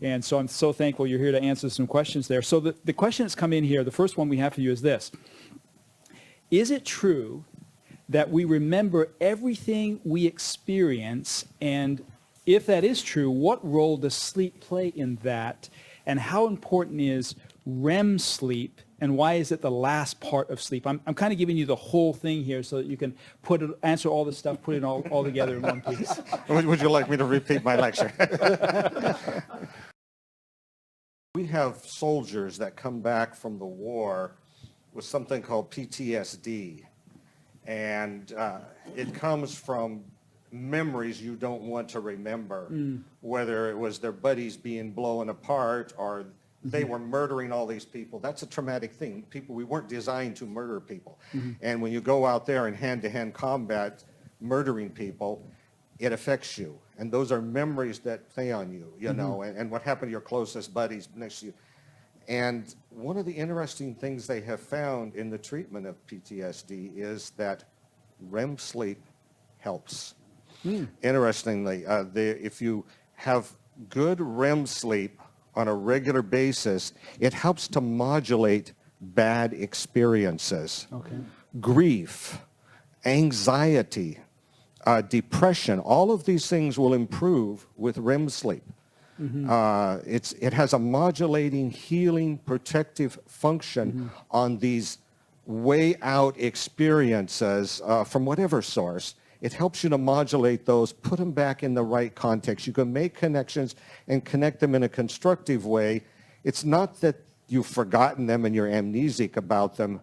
And so I'm so thankful you're here to answer some questions there. So the question that's come in here, the first one we have for you is this. Is it true that we remember everything we experience? And if that is true, what role does sleep play in that? And how important is REM sleep? And why is it the last part of sleep? I'm kind of giving you the whole thing here so that you can answer all this stuff, put it all together in one piece. Would you like me to repeat my lecture? We have soldiers that come back from the war with something called PTSD. And it comes from memories you don't want to remember, whether it was their buddies being blown apart or they were murdering all these people. That's a traumatic thing. We weren't designed to murder people. And when you go out there in hand-to-hand combat murdering people, it affects you. And those are memories that play on you, you know, and what happened to your closest buddies next to you. And one of the interesting things they have found in the treatment of PTSD is that REM sleep helps. Interestingly, if you have good REM sleep on a regular basis, it helps to modulate bad experiences. Grief, anxiety, depression, all of these things will improve with REM sleep. It has a modulating, healing, protective function on these way out experiences from whatever source. It helps you to modulate those, put them back in the right context. You can make connections and connect them in a constructive way. It's not that you've forgotten them and you're amnesic about them,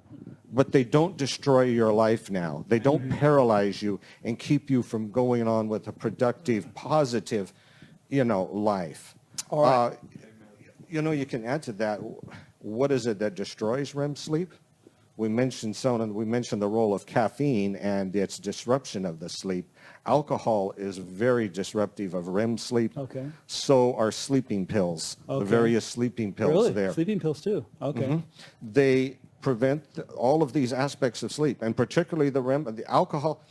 but they don't destroy your life now. They don't paralyze you and keep you from going on with a productive, positive, life. All right. You can add to that, what is it that destroys REM sleep? We mentioned the role of caffeine and its disruption of the sleep. Alcohol is very disruptive of REM sleep. So are sleeping pills, the various sleeping pills there. Sleeping pills too. They prevent all of these aspects of sleep, and particularly the REM, the alcohol.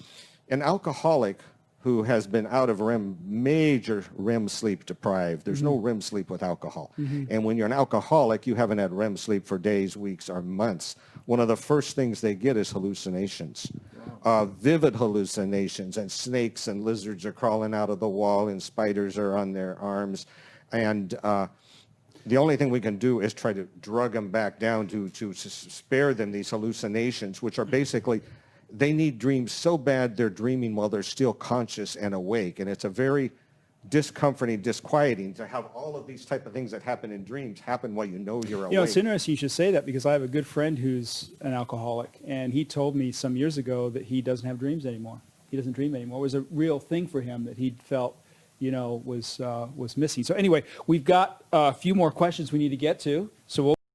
An alcoholic who has been out of REM, major REM sleep deprived. There's no REM sleep with alcohol. And when you're an alcoholic, you haven't had REM sleep for days, weeks, or months. One of the first things they get is hallucinations, vivid hallucinations, and snakes and lizards are crawling out of the wall and spiders are on their arms. And the only thing we can do is try to drug them back down to spare them these hallucinations, which are basically, they need dreams so bad they're dreaming while they're still conscious and awake. And it's a very discomforting, disquieting to have all of these type of things that happen in dreams happen while you know you're awake. It's interesting you should say that, because I have a good friend who's an alcoholic, and he told me some years ago that he doesn't have dreams anymore. He doesn't dream anymore. It was a real thing for him that he felt, was missing. So anyway, we've got a few more questions we need to get to. So we'll